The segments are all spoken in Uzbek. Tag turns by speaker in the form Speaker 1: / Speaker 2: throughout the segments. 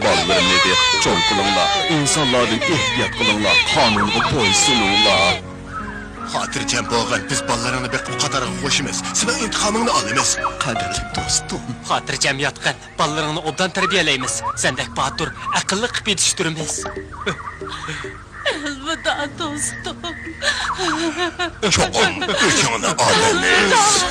Speaker 1: Ballarını de çoğun kılınla, insanlardan ehtiyat kılınla, kanunga boysununla.
Speaker 2: Hatırcam boğan, biz ballarını bek bu kadar hoşumuz. Senin intikamını alımız.
Speaker 1: Kadirli dostum.
Speaker 3: Hatırcam yatqan, ballarını obdan terbiyeleymiz. Sendek bahadur, akıllı qıp yetiştirimiz.
Speaker 4: Elveda dostum.
Speaker 2: Çoğun gücünü alımız.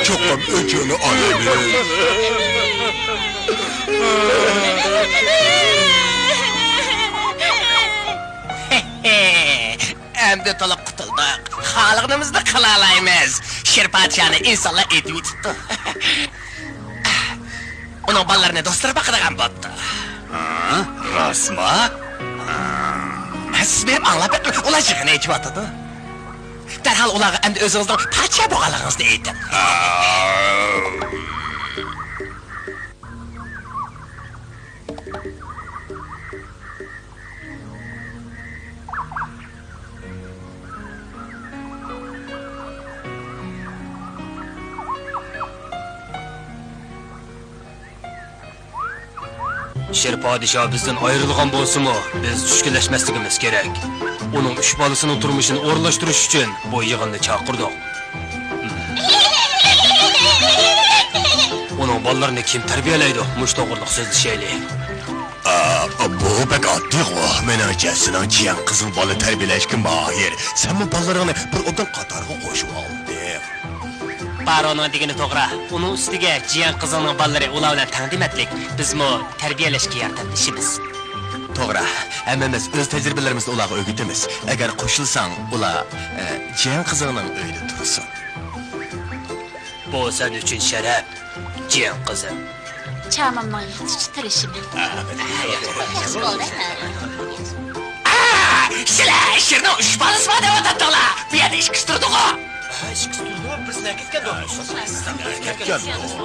Speaker 2: Çoğun gücünü alımız.
Speaker 3: Endi tolib qutuldik. Xalqimizni qilalaymiz. Sher padshoni insonlar etib tutdi. Uning bolalarini do'stlari baqirgan bo'pti.
Speaker 1: Rasma?
Speaker 3: Siz benim anlab beqing, ular jig'ini aytib o'tadi. Darhol ularga endi o'zingizning podsho bo'lganligingizni ayting. Sher podsho bizdan ayrilgan bo'lsa-mu, biz tushkunlashmasligimiz kerak. Uning 3 bolasining turmushini o'rlashtirish uchun bu yig'inni chaqirdik. Uning bolalarini kim tarbiyalaydi? Mush to'g'riliq so'zlashaylik.
Speaker 2: Bu pek addiq o. Menajəsinin ciyan kızın balı terbiyeleşkin mahir. Sen bu ballarını bir odan qatarga qo'shib olding.
Speaker 3: Baroning degani to'g'ri. Uning ustiga jiyan qizining bolalari ular bilan taqdim etdik. Bizmi tarbiyalashga yordamlashimiz.
Speaker 2: To'g'ri. Hammamiz o'z tajribalarimizni ularga o'rgatamiz. Agar qo'shilsang, ular jiyan qizining uyida tursin.
Speaker 3: Bu sen uchun sharaf, jiyan qizim.
Speaker 4: Chamamning yetishtirishimi?
Speaker 3: Sizlar shirni 3 bolasi bor deb o'tadilar. ketken do.
Speaker 2: Ketken bu.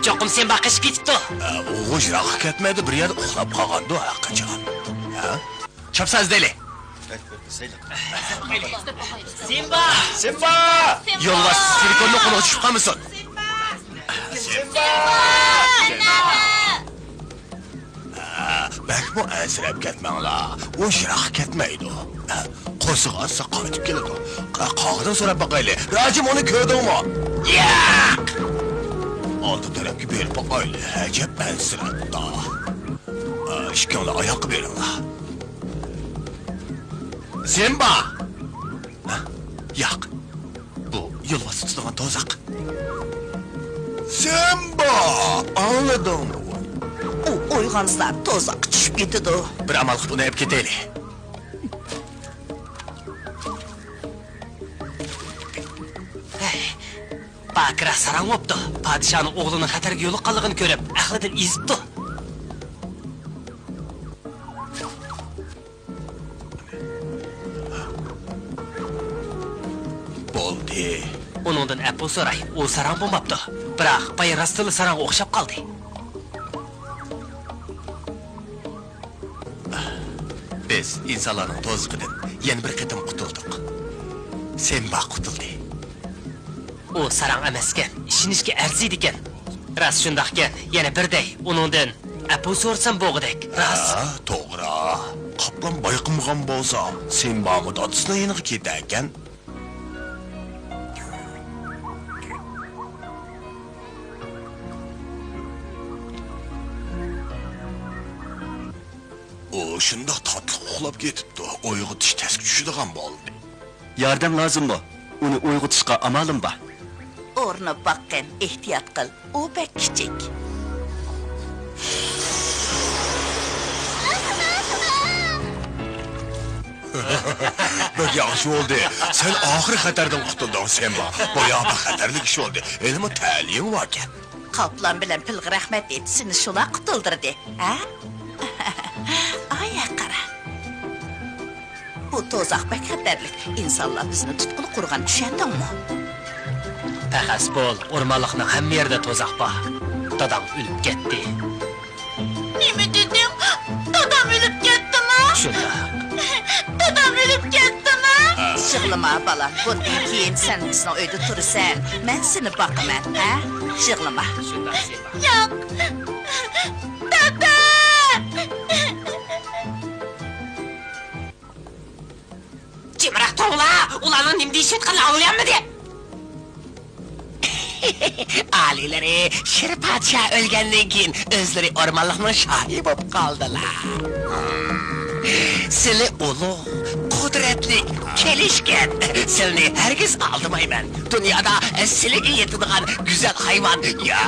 Speaker 3: Çoqum sen bakış ketipdi.
Speaker 2: O jiroqqa ketmedi, bir yer uxlab qolgandi qachon. Ha? Chapsaz deli.
Speaker 3: Simba!
Speaker 2: Simba! Yo'lbars telefonni qo'lga tushib qolmasin. Simba! Bakmo asrab ketmanglar. O jiroqqa ketmaydi. Qo'siq assa qaytib keladi. Qog'idan so'rab boqayli. Rajim uni ko'rdingmi? Yo'q! Oldi tarafga berib boqayli. Ajab ansirabdi. Ishkonni oyoqqa beringlar. Simba! Yo'q. Bu yo'lbars tutadigan tozaq. Simba! Anladingmi?
Speaker 5: U uyg'onslar tozaq tushib ketadi.
Speaker 2: Bir amal qilib uni olib ketaylik.
Speaker 3: Bakira sarang bo'pti. Padishahning o'g'lining xatarga yo'liqqanligini ko'rib, aqlidan ezibdi.
Speaker 2: Bo'ldi.
Speaker 3: Uningdan apple so'ray. U sarang bo'lmabdi. Biroq bayrastili sarang o'xshab qoldi.
Speaker 2: Biz insonlarning to'zg'idan yana bir qatim qutuldik. Simba qutuldi.
Speaker 3: U sarang emaskan, ishonishga arziydi ekan. Ras shundoq ekan, yana birday uningdan apple so'rsam bo'g'idek. Ras.
Speaker 2: To'g'ri. Qoplan bayqimgan bo'lsa, Simba muddatsini yeniga ketar ekan. O shundoq tatlı uxlab ketibdi. Uyg'otish tez tushadigan bo'ldi.
Speaker 1: Yordam lozimmi? Uni uyg'otishga amalim bor.
Speaker 5: O'rnib boqqin, ehtiyot qil. U bek kichik.
Speaker 2: Bir yaxshi bo'ldi. Sen oxir xatardan qutulding, Simba. Bu yo'q xatarlik ish bo'ldi. Ilmi ta'lim bor ekan.
Speaker 5: Qoplan bilan pilg'i rahmat et, seni shula qutuldirdi. Ha? Aya qara. Bu tozaq bek xatarlik. İnsanlar bizni tutqun qurgan tushundingmi?
Speaker 3: Faqat bo'l, o'rmonliqning hamma yerida tozaq bor. Dadam o'lib ketdi.
Speaker 4: Nima deding? Dadam o'lib ketdimi?
Speaker 3: Shunda.
Speaker 4: Dadam o'lib ketdimi?
Speaker 5: Yig'lama balam, bundan keyin sen bizni uyda tursan, men seni boqaman, ha? Yig'lama.
Speaker 3: Shunda Simba.
Speaker 4: Yo'q. Dada!
Speaker 3: Jimroq to'g'la, ularning nima deyishayotganini anglayapmidi?
Speaker 6: Alileri Şir Padişah ölgenden keyin özleri ormanlıqның şahi bo'lib qoldilar. Sili ulug', qudratlik, kelishgan. Silni hergiz aldamayman. Dunyoda siliga yetadigan güzel hayvan ya.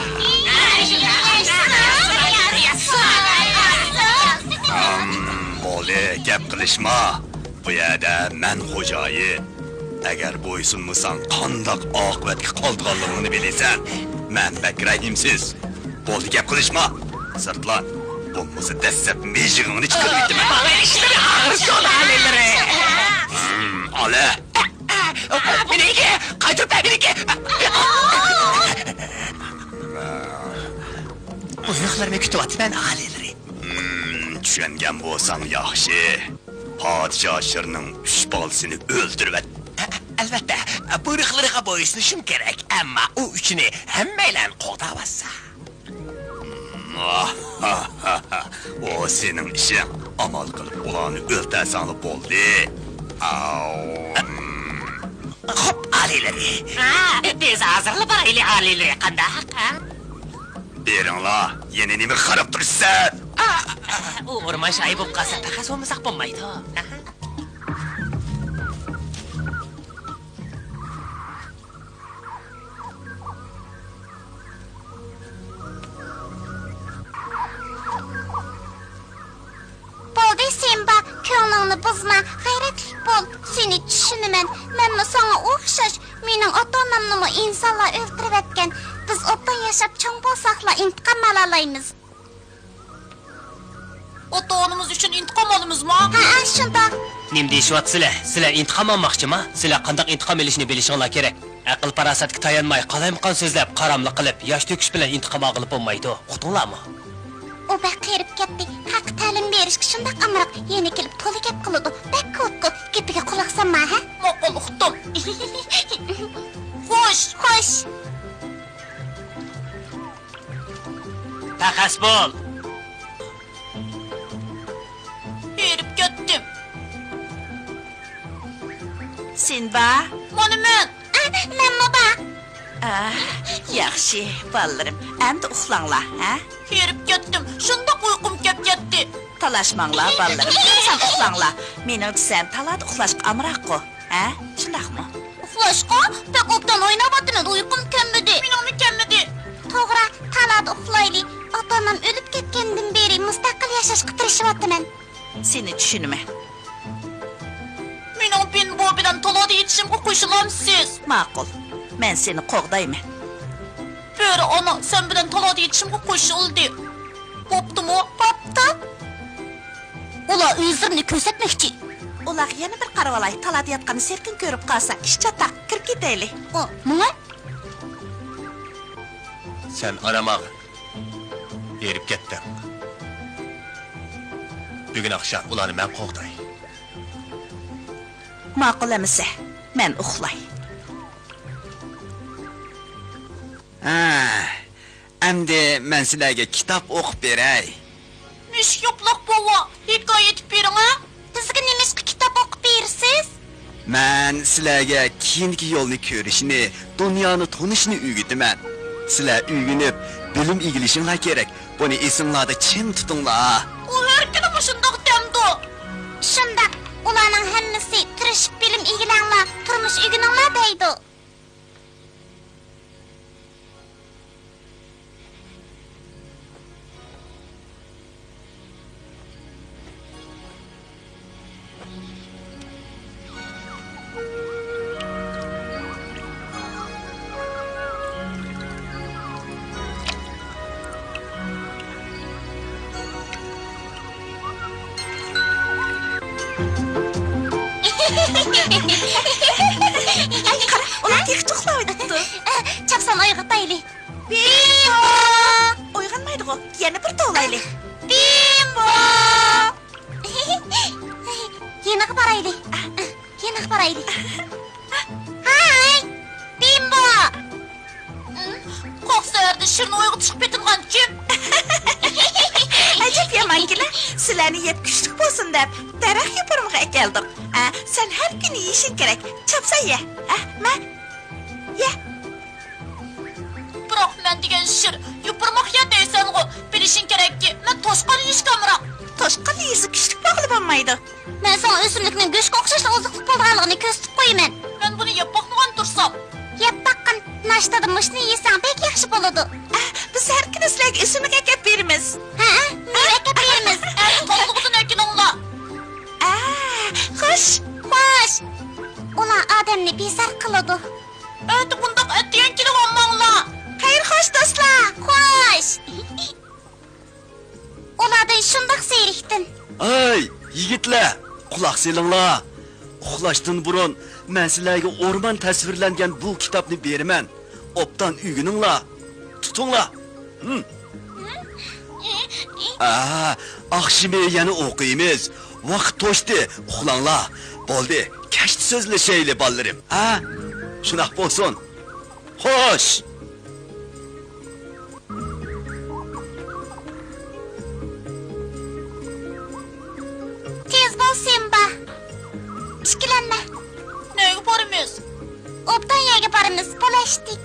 Speaker 2: Bo'li, gap qilishma. Bu yerda men xo'jayi. Agar bo'ysunmasang, qandoq oqibatga qoldiganligini bilasan. Men bak rahimsiz. Bo'ldi, gap qilishma. Sirtlan. Bo'lmasa dastlab mejig'ingni chiqarib ketaman.
Speaker 6: Bana işte bir ağır son alileri.
Speaker 2: Ala.
Speaker 6: Miniki, qaytib miniki. Uzuqlarımı kütüvatman alileri.
Speaker 2: Tushungan bo'lsang yaxshi. Podshoh Shirning 3 bolasini o'ldirib
Speaker 6: Albatta, buyruqlariga bo'ysunishim kerak, ammo u uchini hammaylar qo'davassa.
Speaker 2: O sening ishing. Amal qilib ularni o'ltarsang bo'ldi.
Speaker 6: Xo'p, alileri.
Speaker 3: Biz hazırlı barayli alileri qandaq?
Speaker 2: Beringlar, yana nima qarab turibsan?
Speaker 3: U o'rmon shoyi bo'lib qolsa, faqat so'msaq bo'lmaydi.
Speaker 4: Bo'ldi Simba, ko'nglingni buzma, g'ayratli bo'l. Seni tushunaman. Menmi sana o'xshash, mening ota-onamni insonlar o'ldirib atgan. Biz otdan yashab cho'ng bo'lsaqla intiqom olalaymiz.
Speaker 7: Ota-onamiz uchun intiqom olamizmi?
Speaker 4: Ha, shundoq.
Speaker 3: Nim deyishyapsizlar? Sizlar intiqom olmoqchimi? Sizlar qanday intiqom olishni bilishinglar kerak. Aql parasatga tayanmay, qalaymiqon so'zlab, qaramli qilib, yosh to'kish bilan intiqom olib bo'lmaydi. Uqdinglarmi?
Speaker 4: O bak qerib ketdi. Haq ta'lim berishga shundoq amroq yana kelib to'la gap qiladi. Bak ko'kko, gapiga quloq solma, ha?
Speaker 5: Maqul uqdim.
Speaker 4: Xo'sh.
Speaker 3: Taqas bo'l.
Speaker 5: Erib ketdim. Sen ba?
Speaker 4: Men baba.
Speaker 5: Yaxshi, balalarım. Endi uxlanglar, ha? Erib ketdim. Shundoq uyqum kelib ketdi. Talashmanglar, balalarım. Sen uxlanglar. Mening desam, talada uxlashga amroq-ku, ha? Shundaqmi?
Speaker 4: Uxlashqa, pek obdan o'ynayapman, uyqum kelmadi.
Speaker 5: Meningmi kelmadi?
Speaker 4: To'g'ri, talada uxlayli. Ota-onam o'lib ketgandan beri mustaqil yashashga tirishyapman.
Speaker 5: Seni tushunman. Mening Bimbo bilan talada yetishimga qo'shilamsiz. Ma'qul. Men seni qo'g'dayman. Bo'ri ona, sen bilan talada yetishimga qo'shildi. Bo'ptimi?
Speaker 4: Bo'pti. Ular o'zlarini ko'rsatmoqchi.
Speaker 5: Ular yana bir qarab olay, talada yotgan serkin ko'rib qolsa, ish chataq kirib ketaylik.
Speaker 4: Nima?
Speaker 2: Sen aramag. Erib ketdim. Bugun akşam ularni men qo'g'day.
Speaker 5: Ma'qul emisa, men uxlay.
Speaker 1: Endi men sizlarga kitob o'qib beray.
Speaker 5: Nish yo'qliq bova, hikoya aytib bering, ha?
Speaker 4: Bizga nimishqa kitob o'qib bersiz?
Speaker 1: Men sizlarga keyingi yo'lni ko'rishni, dunyoni tanishni o'rgataman. Sizlar o'rganib, bilim egilishinglar kerak. Buni esinglarda chin tutinglar.
Speaker 5: U har kuni shundoq demdi.
Speaker 4: Shundoq, ularning hammasi tirishib bilim egilanglar, turmush o'rganinglar deydi.
Speaker 5: Ay qara, ular yaxshi uxlaydi.
Speaker 4: Chapsan uyg'otayli.
Speaker 5: Bimbo! Uyg'onmaydi-ku, yana bir to'g'laylik.
Speaker 4: Bimbo! Yana borayli. Yana borayli. Hay! Bimbo!
Speaker 5: Qo'qsarda shirni uyg'otishib betilgan kim? Ajab yamangilar, sizlarni yeb kuchlik bo'lsin deb daraxt yaprog'iga keldim. Sen har kuni yeyishing kerak. Chapsa ye. Men ye. Biroq men degan shir yupurmoq ya deysan-ku. Bilishing kerakki, men toshqon yeyishga amroq. Toshqon yeyishga kuchlik bog'lab olmaydi.
Speaker 4: Men sana o'simlikning go'shtga o'xshashli oziqlik bo'lganligini ko'rsatib qo'yaman.
Speaker 5: Men buni yeb boqmagan tursam.
Speaker 4: Yeb baqqan, nashtada mushni yesang bek yaxshi bo'ladi.
Speaker 5: Biz har kuni sizlarga o'simlik akab beramiz.
Speaker 4: Meva akab beramiz.
Speaker 5: To'g'ridan akininglar. Xo'sh.
Speaker 4: Ular odamni bezar qiladi.
Speaker 5: Endi bundoq atgan kelib olmanglar.
Speaker 4: Xayr, xo'sh do'stlar, xo'sh. Ulardan shundoq zerikdim.
Speaker 1: Ay, yigitlar, quloq solinglar. Uxlashdan burun men sizlarga o'rmon tasvirlangan bu kitobni beraman. Obdan o'rganinglar. Tutinglar. Oqshimi yana o'qiymiz. Vaqt to'shdi, uxlanglar. Bo'ldi, kashti so'zlashayli bolarim. Shunaq bo'lsin. Xo'sh.
Speaker 4: Tez bo'l Simba. Ishkilanma.
Speaker 5: Nega boramiz?
Speaker 4: Obdan yerga boramiz, bo'lashdik.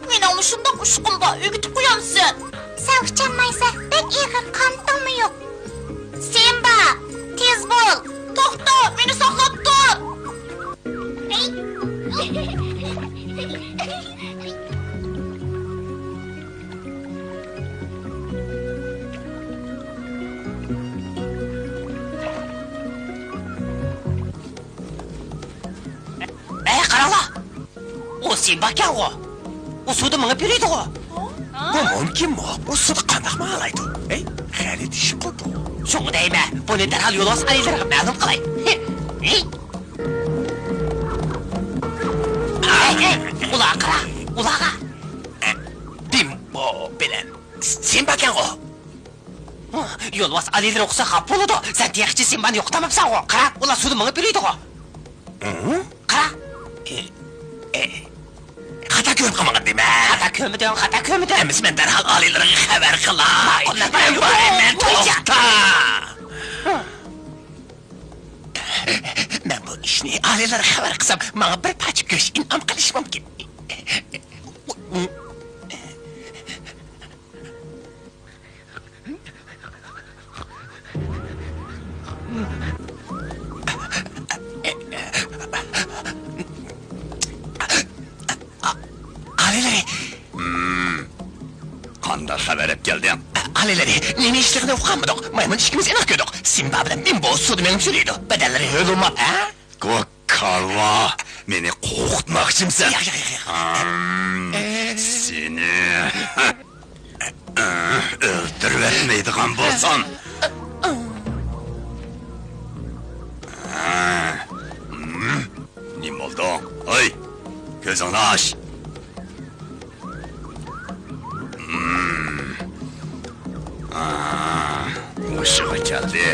Speaker 5: Mening shundoq ushqim bor, o'gitib qo'yamsan.
Speaker 4: Sen uchanmaysa, bek ig'ir qon
Speaker 3: Simba ekan o. O suvda minib yuriydi o.
Speaker 2: Bu mumkinmi? Bu suvda qandaq ma'laydi? Ey, xarid ish qildi.
Speaker 3: Şunu deyme, bunu derhal yo'lovchi aliylarga ma'lum qilay. Ulağa qara, ulağa.
Speaker 2: Bimbo bilan Simba ekan o.
Speaker 3: Yo'lovchi aliylar o'qisa xap bo'ladi. Sen texchi Simbani yo'qtamabsan o. Qara, ular suvda minib yuriydi o. Qara.
Speaker 2: Xata ko'rib qolmagan deyman.
Speaker 3: Xata ko'midin.
Speaker 2: Emis men darhol oliylarga xabar qilay. Men borayman, to'xta. Men bu ishni oliylarga xabar qilsam, menga bir parcha go'sht in'om qilish mumkin. Alileri,
Speaker 1: Qanday xabar olib keldim?
Speaker 2: alileri, nima ishligini uqanmadik. Maymun ishimiz aniq ko'rdik. Simba bilan Bimbo suvda menib yuriydi. Badallari yo'lmab, ha?
Speaker 1: Kalva, meni qo'rqitmoqchimsan?
Speaker 2: Yo'q.
Speaker 1: Seni o'ldirib etmaydigan bo'lsam. Nima oldu? Oy, ko'zingni och. Mushiga keldi.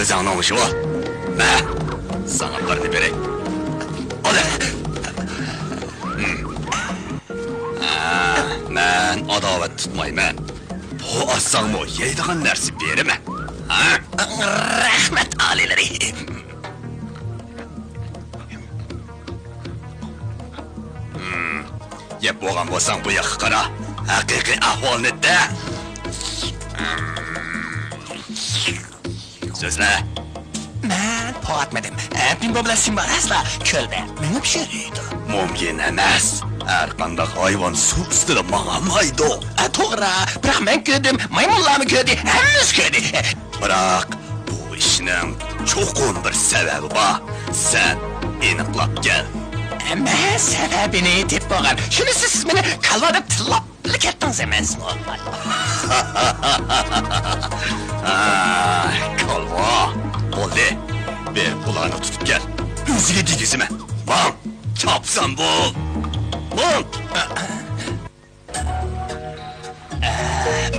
Speaker 1: O'zingni mushi ol. Ma, sana birini beray. Ol. Men adovat tutmayman. Bu assangmi yeydigan narsa beraman. Ha?
Speaker 2: Rahmat alileri.
Speaker 1: Yeb bo'lgan bo'lsang bu yoqqa qara. Haqiqiy ahvolni da. So'zla.
Speaker 2: Men to'g'atmadim. Bimbo bilan Simba asla ko'lda menib yuriydi.
Speaker 1: Mumkin emas. Har qanday hayvon suv ustida mang'amaydi.
Speaker 2: To'g'ri, biroq men ko'rdim, maymunlarni ko'rdi, hammasi ko'rdi.
Speaker 1: Biroq bu ishning cho'qim bir sababi bor. Sen aniqlab kel.
Speaker 2: Men sababini aytib bo'lgan. Shunisi siz meni kalva deb tillab ketdingiz emasmi?
Speaker 1: Kalva. Bo'ldi. Ber qulog'ini tutib kel. O'ziga degizima. Bam, chopsan bo'l. Bam.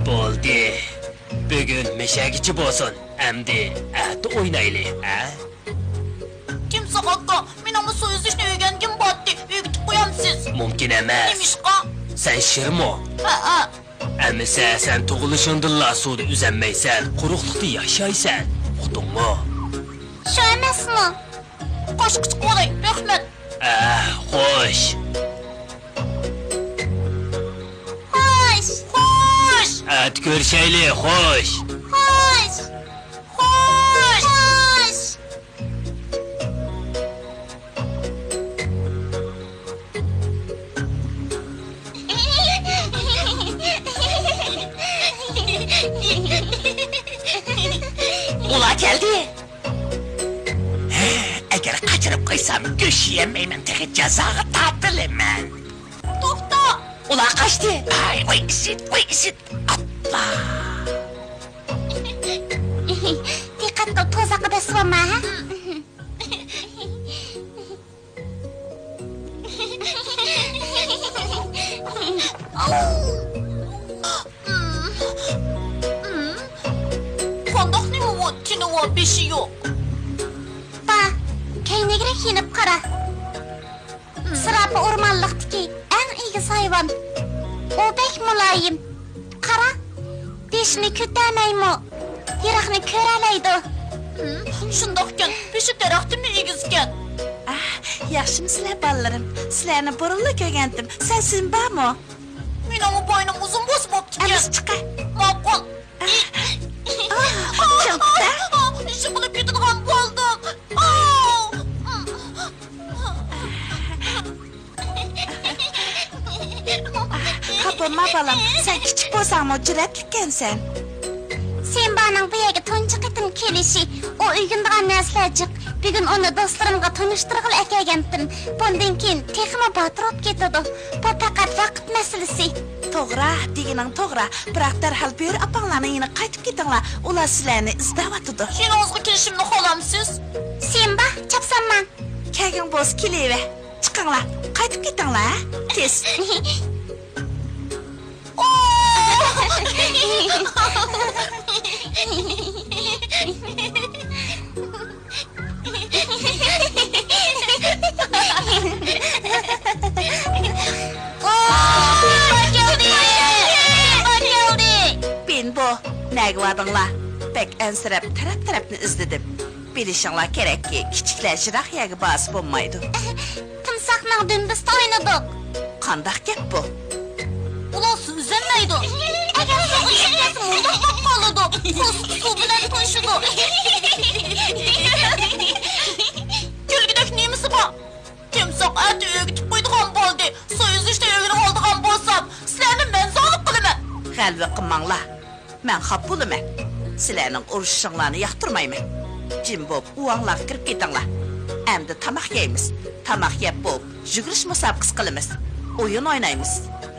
Speaker 3: Bo'ldi. Bugun meshagichi bo'lsin. Endi ati o'ynaylik, ha?
Speaker 5: Kimsa hakka, mening bu so'z ishni o'rgangan botdi. O'rgatib qo'yamsiz.
Speaker 3: Mumkin emas.
Speaker 5: Nemishqa?
Speaker 3: Sen shirmo.
Speaker 5: Ha.
Speaker 3: Amisa sen tug'ilishingdilla suvda uzanmaysan, quruqlikda yashaysan. Uqdingmi?
Speaker 4: Shu emasmi?
Speaker 5: Qo'shqich qo'lay, rahmat.
Speaker 3: Xo'sh.
Speaker 4: Xo'sh.
Speaker 3: At ko'rishaylik, xo'sh.
Speaker 4: Xo'sh.
Speaker 3: Ular keldi.
Speaker 2: Agar qochirib qo'ysam, go'sht yemayman, tehi jazoga tortilaman.
Speaker 5: To'xta.
Speaker 3: Ular qochdi.
Speaker 2: Ay, voy isit. Appa.
Speaker 4: Diqqat qil, to'zaqida suvaman, ha?
Speaker 5: Qandoq nima bu? Tinova beshi yo'q.
Speaker 4: Ba, kaynigra kiyinib qara. Sirapa o'rmonliqdagi eng egiz hayvon. U bek muloyim. Qara, beshini ko'tarmaymi? Yiroqni ko'ralaydi.
Speaker 5: Shundoqkan, beshi daraxtini egizgan. Yaxshimisizlar ballalarim? Sizlarni burunli ko'rgandim. Sen Simbami? Mening bo'ynim uzun bo'lib ketgan.
Speaker 4: Amis chiqa.
Speaker 5: Ma'qul.
Speaker 4: Chopda.
Speaker 5: Ishi qilib ketadigan bo'ldim. Qapma balam, sen kichik bo'lsang-mu jur'atlikansan.
Speaker 4: Simbaning bu yerga tunji qitim kelishi, u uygundigan narsalar jiq Bugün onu dostlarımga tanıştırgılı ekegendim. Bundan keyin texmi batır olup ketadi. Bu faqat vaqt meselesi.
Speaker 5: To'g'ri, deganing to'g'ri. Biroq darhol Bo'ri opanglarning yana qaytib ketinglar. Ular sizlarni izlayotdi.
Speaker 7: Sen o'zga kelishimni xohlamsiz?
Speaker 4: Simba, chapsanman.
Speaker 5: Kelgan bo'lsa kelaver. Chiqinglar, qaytib ketinglar, tez. Binbo, nega vardinglar? Bek ansirab taraf-tarafni izladim. Bilishinglar kerakki, kichiklar jiroq yerga bosib bo'lmaydi.
Speaker 4: Timsoqning dumbisida o'ynadik.
Speaker 5: Qandoq gap bu?
Speaker 7: Ular so'zlanmaydi. Agar so'g'in chiqmasa unda qoladi. Suv bilan to'shidi. Kulgidek nemisi bor? Timsoq ati o'gitib qo'ydigan bo'ldi. Suv yuzishda o'gini oldigan bo'lsam, sizlarni men zalib qilaman.
Speaker 5: G'alva qilmanglar. Men xafa bo'laman. Sizlarning urushinglarni yoqtirmayman. Jim bo'p, uvanglar kirib ketinglar. Endi tamoq yeymiz. Tamoq yeb bo'p, yugurish musobaqasi qilamiz. O'yin o'ynaymiz.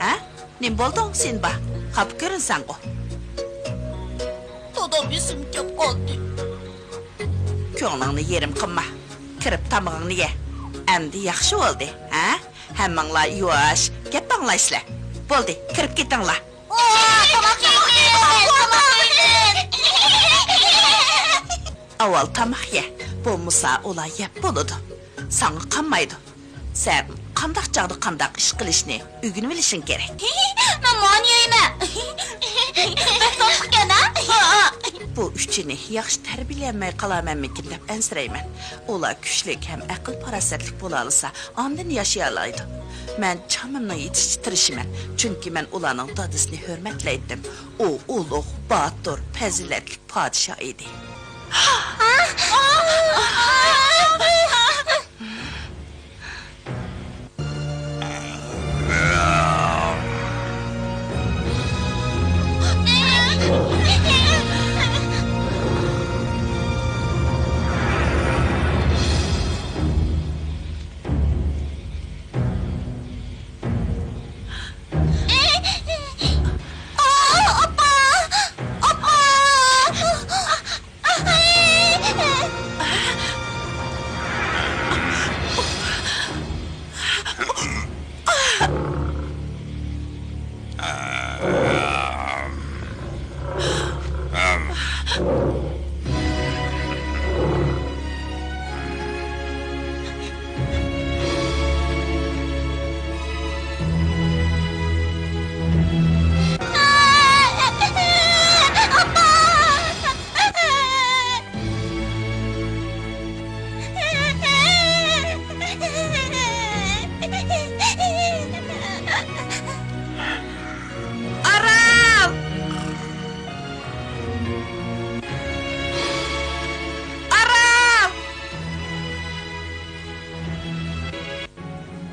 Speaker 5: Ha? Nim bo'lding sen ba? Xafa ko'rinsan-ku.
Speaker 7: To'da bisim kep qoldi.
Speaker 5: Ko'nglingni yerim qilma. Kirib tamog'ingni ye. Endi yaxshi bo'ldi, ha? Hammanglar yuvash, gap anglaysizlar. Bo'ldi, kirib ketinglar. Avval tamoq ye. Bo'lmasa ular yeb bo'ladi. Sana qanmaydi. Sen qandaq chog'da qandaq ish qilishni o'rganib olishing kerak.
Speaker 7: Men mani yeyman. Ben to'xtgan ha?
Speaker 5: Bu uchini yaxshi tarbiyalanmay qolamanmikin deb ansirayman. Ular kuchlik ham aql farosatlik bo'la olsa, ondan yashay oladi. Men chamimni yetishtirishman, chunki men ularning dadisini hurmatlaydim. U ulug', botir, fazilatli podshoh edi.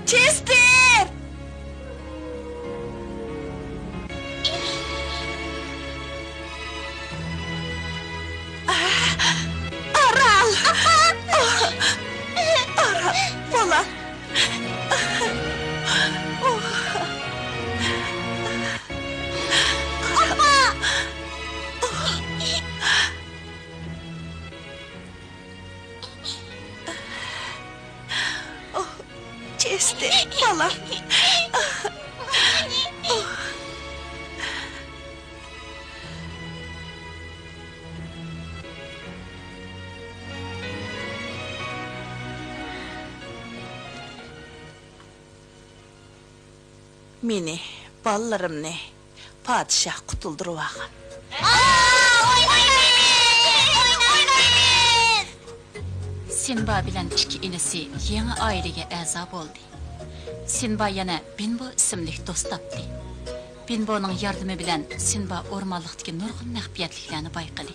Speaker 5: Chester, bolam. Meni, bolalarımni podshoh qutuldirib olgan.
Speaker 8: Sinba bilan ikki inisi yangi oilaga a'zo bo'ldi. Sinba yana Binbo ismli do'st topdi. Binboning yordami bilan Sinba o'rmonlikdagi nurg'un maxfiyatliklarni bayqadi.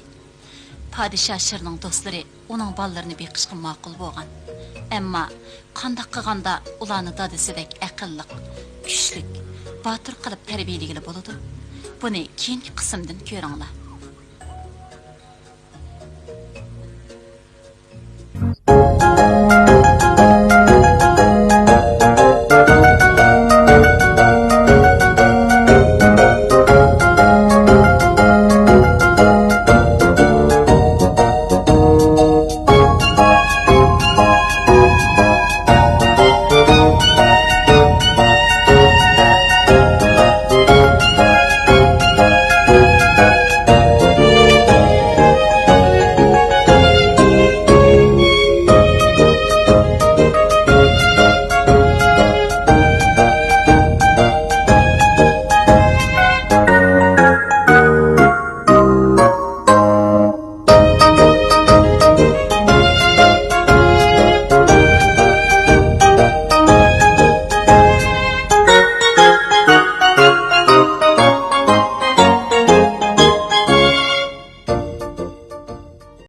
Speaker 8: Podshoh shirning do'stlari uning bolalarini beqishga ma'qul bo'lgan. Ammo qandoq qilganda ularni dadisidek aqlliq, kuchlik, botir qilib tarbiyaligili bo'ladi. Buni keyingi qismdan ko'ringlar.